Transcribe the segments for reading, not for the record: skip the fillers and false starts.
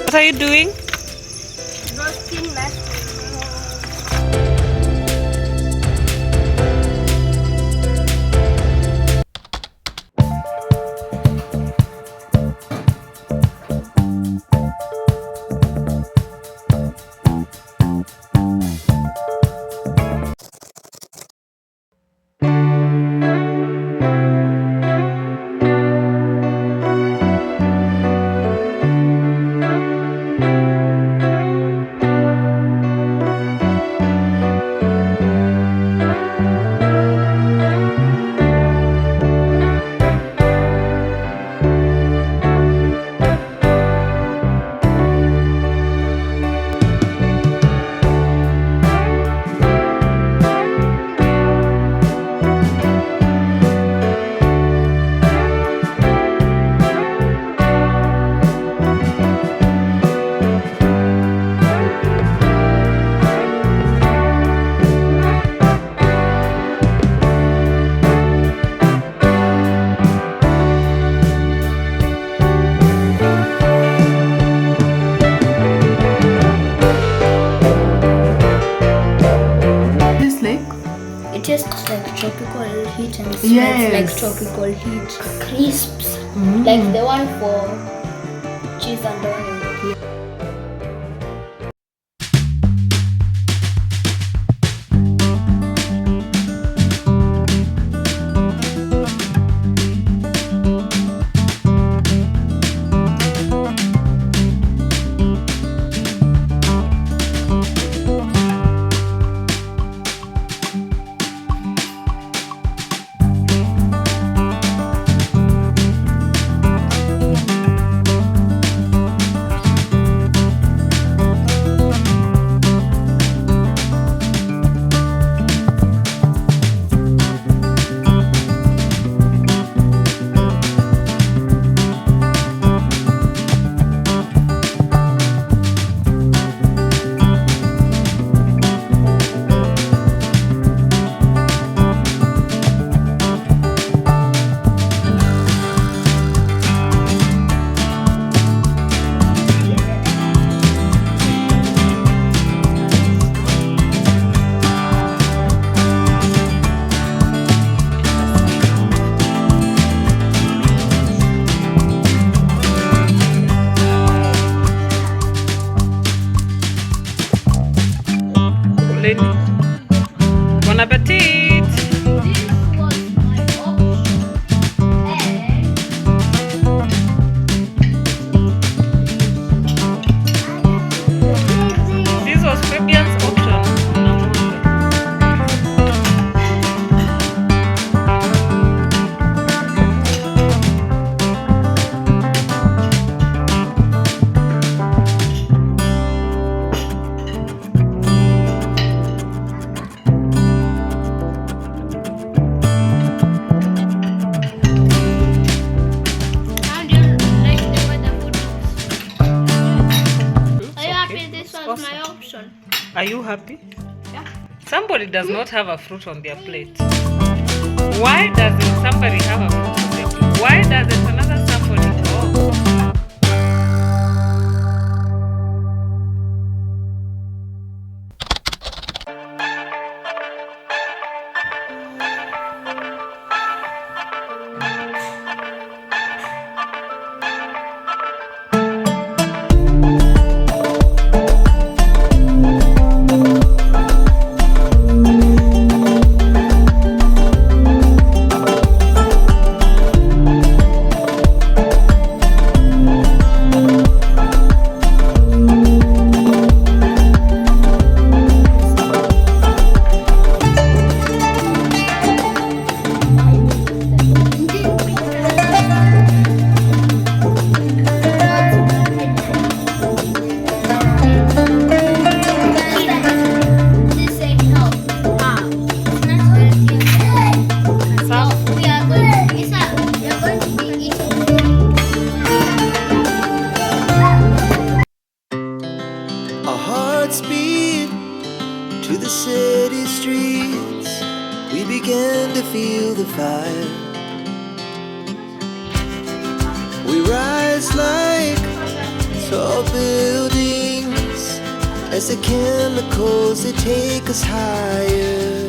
What are you doing? Roasting mushrooms. It tastes like tropical heat and smells like tropical heat. Crisps, like the one for cheese and onion. Bon appetit! This was my option. This was Fabian's option. How do you like the way the food looks? Are you happy this was my option? Are you happy? Yeah. Somebody does not have a fruit on their plate. Why doesn't somebody have a fruit on their plate? Why doesn't another somebody? Oh. to the city streets, we began to feel the fire. We rise like tall tall buildings as the chemicals they take us higher.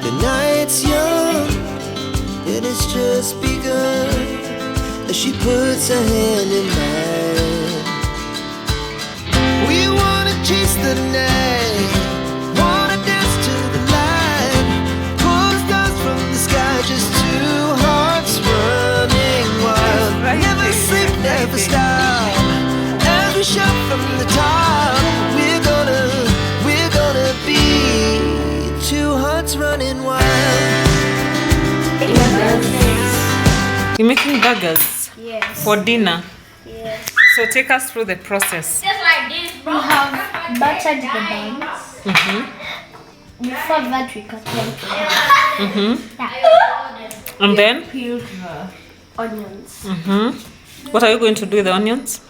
The night's young and it's just begun as she puts her hand in mine. We wanna chase the night, wanna dance to the light, pull the stars from the sky, just two hearts running wild. Never sleep, never stop, as we shout from the top. We're gonna be two hearts running wild. You're making burgers Yes. for dinner. Yes. So take us through the process. We have buttered the buns. Before that, we cut them. Yeah. And then? Peeled the onions. What are you going to do with the onions?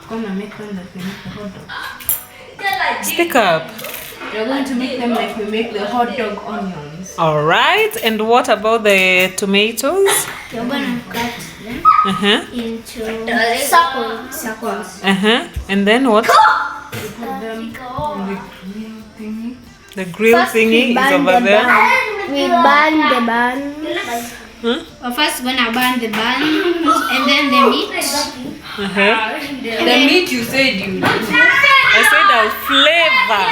Gonna make them like we make the hot dog. Speak up. We're going to make them like we make the hot dog onions. All right. And what about the tomatoes? You're gonna cut them into circles. And then what? We put them in the grill thingy. The grill First, thingy we is burn over the there. We burn the buns. We're first gonna burn the buns and then the meat. The meat you said you did. I said I'll flavor.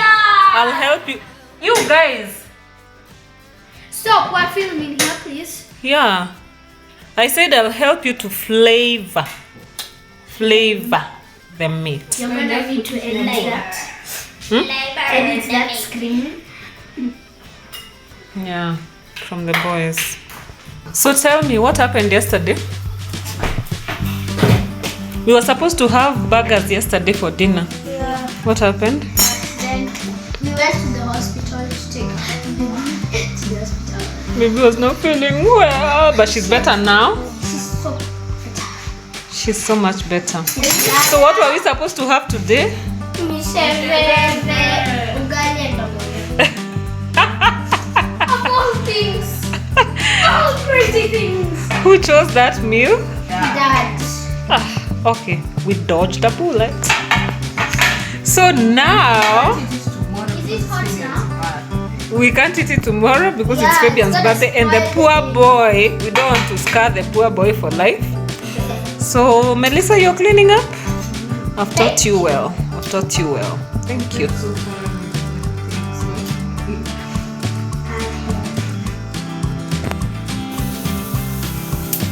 I'll help you. You guys. Stop, we're filming here, please. Yeah. I said I'll help you to flavor the meat. You're gonna need to edit that. Edit that screen. Yeah, from the boys. So tell me, what happened yesterday? We were supposed to have burgers yesterday for dinner. Yeah. What happened? Then we went to the hospital to take baby to the hospital. Baby was not feeling well, but she's better now. So She's so much better. So what were we supposed to have today? of all things, all crazy things. Who chose that meal? Dad. Okay, we dodged a bullet. So now Is it hot now? we can't eat it tomorrow because it's Yeah, Fabian's it's gonna birthday and the poor boy, we don't want to scar the poor boy for life. So Melissa, you're cleaning up? I've taught you well. I've taught you well. Thank you.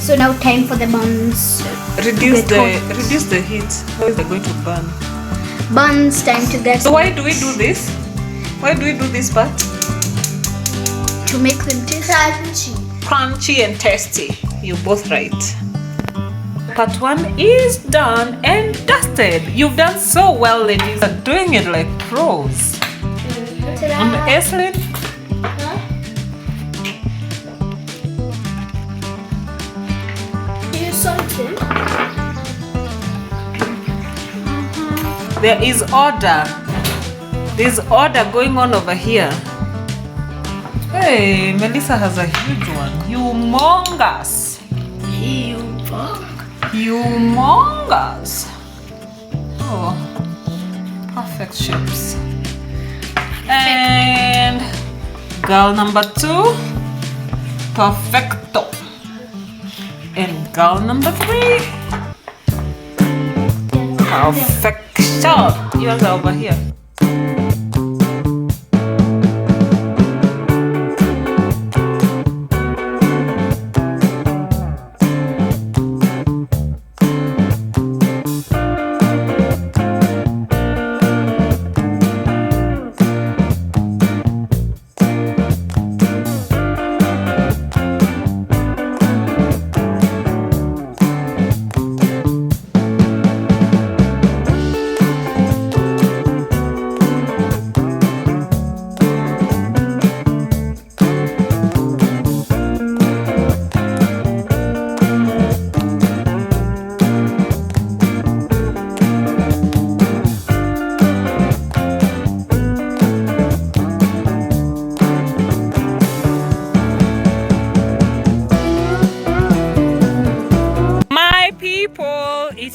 So now time for the buns. Reduce the heat. How is it going to burn? Buns, time to get So why do we do this? Why do we do this part? to make them tasty. Crunchy and tasty. You're both right. Part 1 is done and dusted. You've done so well, ladies. You're doing it like pros. And Aislinn, Do you something? there is order. There's order going on over here. Hey, Melissa has a huge one. Humongous. Humongous. Oh, perfect shapes. And girl number 2, perfecto. And girl number 3, perfection. Yours are over here.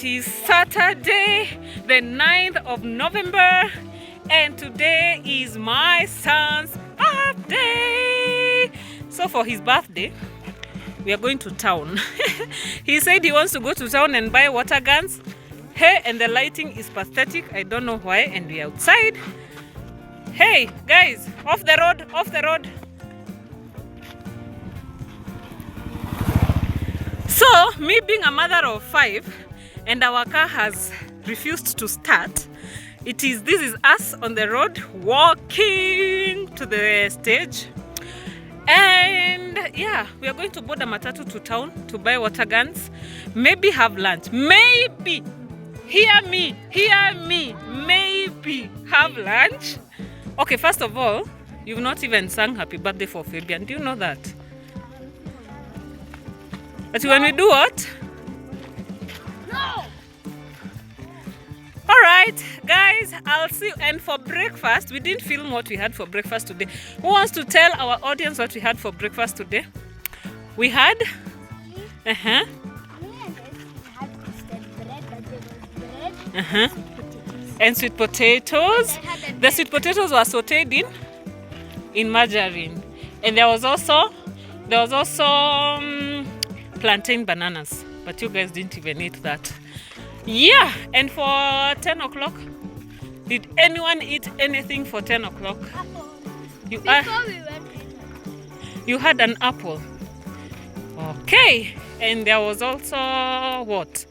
It is Saturday, the 9th of November, and today is my son's birthday. So for his birthday, we are going to town. He said he wants to go to town and buy water guns. Hey, and the lighting is pathetic. I don't know why, and we're outside. Hey, guys, off the road, off the road. So, me being a mother of 5, and our car has refused to start, this is us on the road walking to the stage. And yeah, we are going to board a matatu to town to buy water guns, maybe have lunch, maybe, hear me, maybe have lunch. Okay, first of all, you've not even sung happy birthday for Fabian. Do you know that? But when we do what? No! Alright, guys, I'll see you. And for breakfast, we didn't film what we had for breakfast today. Who wants to tell our audience what we had for breakfast today? We had? Me and I had toasted bread, but there was bread, And sweet potatoes. I had a The sweet potatoes were sauteed in margarine. And there was also plantain bananas. But you guys didn't even eat that. Yeah, and for 10 o'clock, did anyone eat anything for 10 o'clock? apple. You Before we went, you had an apple. Okay, and there was also what?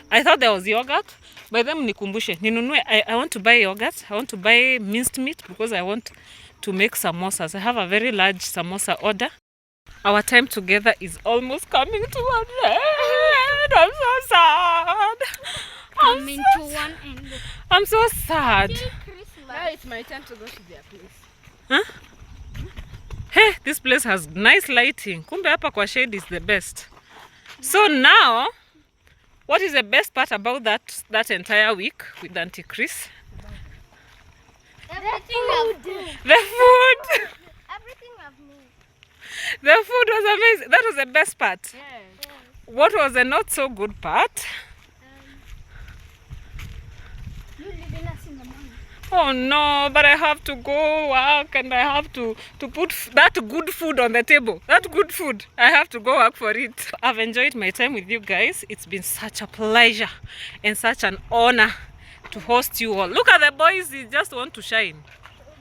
I thought there was yogurt. By them nikumbushe, ninunue. I want to buy yogurt. I want to buy minced meat because I want to make samosas. I have a very large samosa order. Our time together is almost coming to an end. I'm so sad. coming to one end. I'm so sad. Now it's my turn to go to their place. Huh? Hey, this place has nice lighting. Kumbe hapa kwa shade is the best. So now, what is the best part about that entire week with Auntie Chris? Everything of food. The food. Everything of me. The food was amazing. That was the best part. Yeah. What was the not so good part? You leaving us in the morning. Oh no, but I have to go work and I have to put that good food on the table. That good food. I have to go work for it. I've enjoyed my time with you guys. It's been such a pleasure and such an honor to host you all. Look at the boys, they just want to shine.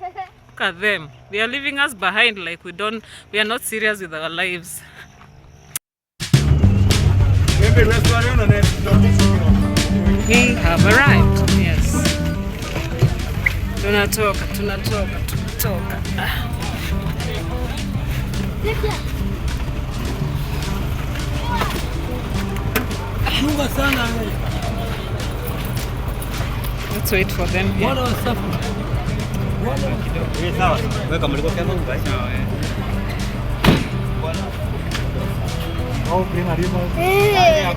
Look at them. They are leaving us behind like we are not serious with our lives. We have arrived. Yes. Tunatoka. Let's wait for them here. Hey,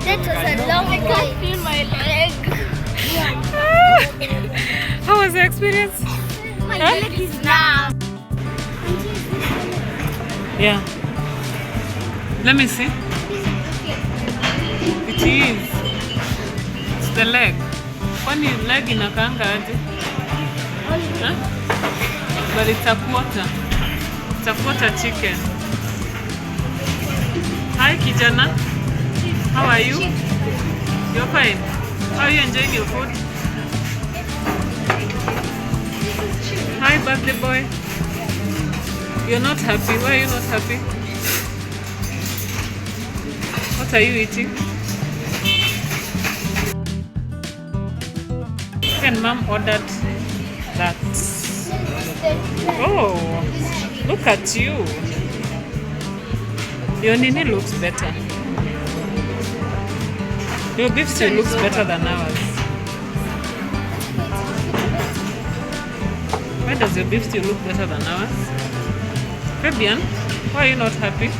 that was a long way. I feel my leg. How was the experience? My leg is now. Yeah. Let me see. It is. It's the leg. Kwani leg inakaanga aje? Huh? But it's a quarter. It's a quarter chicken. Hi kijana. How are you? You're fine. How are you enjoying your food? Hi birthday boy. You're not happy. Why are you not happy? What are you eating? And mom ordered that. Oh, look at you. Your nini looks better. Your beef stew looks better than ours. Why does your beef stew look better than ours? Fabian, why are you not happy?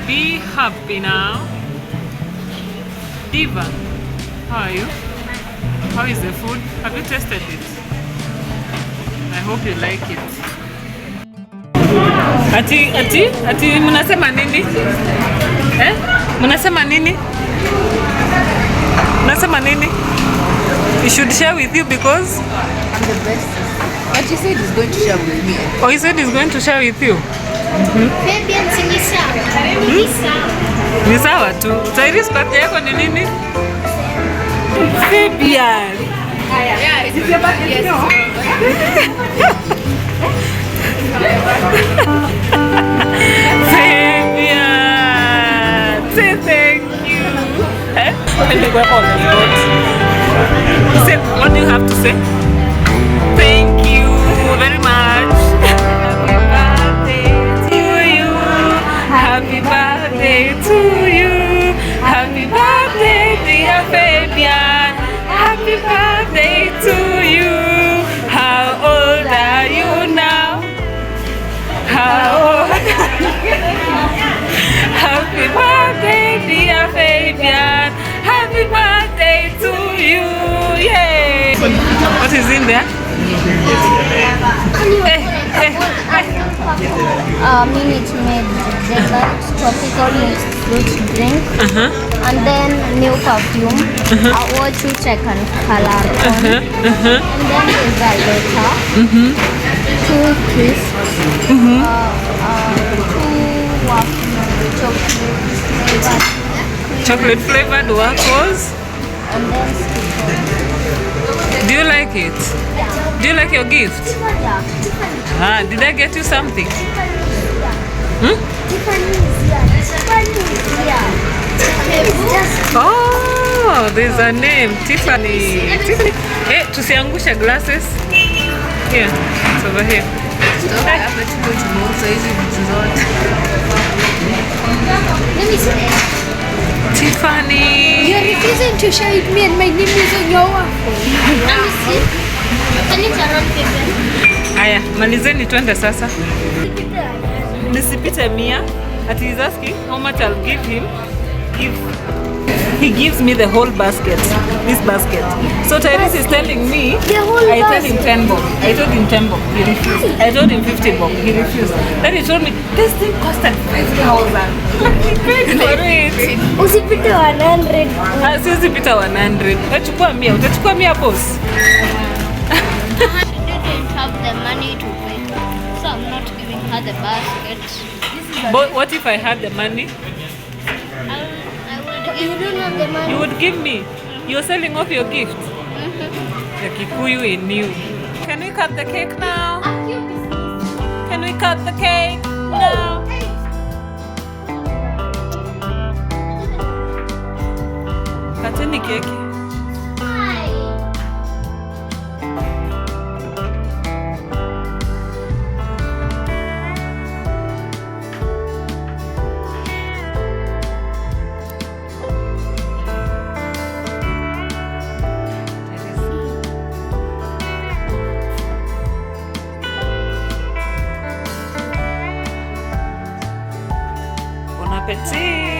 Be happy now. Diva, how are you? How is the food? Have you tasted it? I hope you like it. Ati mnasema nini? Mnasema nini? Mnasema nini? He should share with you because I'm the best. But he said he's going to share with me. Oh, he said he's going to share with you. Fabian ni sawa. Ni sawa. Ni sawa tu. Tairis birthday yako ni nini? Fabian. Yeah, it's your birthday. Fabian, say thank you. Say, what do you have to say? Thank you very much. Happy birthday to you. Happy birthday, dear Fabian. Happy birthday to you. How old are you now? How old? Happy birthday, dear Fabian. Happy birthday to you. Yay! What is in there? Minute Maid dessert, tropical mixed fruit drink, and then new perfume, a watch which I can color on, and then is a letter, 2 crisps, 2 Chocolate flavored waffles. and then stickers. Do you like it? Do you like your gift? Yeah. Did I get you something? Oh, there's a name, Tiffany. Tiffany. Hey, tusiangusha glasses. Here, it's over here. Let me see. Tiffany. You're refusing to share with me and my name is on your waffle. Let me see. Can you turn on Fabian? Aya, malizeni twende sasa. Nisipite 100. At he's asking how much I'll give him if he gives me the whole basket. This basket. So Tyrese is telling me I told him 10 bob. I told him 10 bob. He refused. I told him 50 bob. He refused. Then he told me this thing costed 5,000. He paid for it. Usipite 100. Siwezi pita 100. Utachukua 100. Utachukua 100 boss. She didn't have the money to pay, so I'm not giving her the basket. But what if I had the money? You don't have the money. You would give me. You're selling off your gift. The Kikuyu in you. Can we cut the cake now? Can we cut the cake now? Kateni keki. Bon appétit.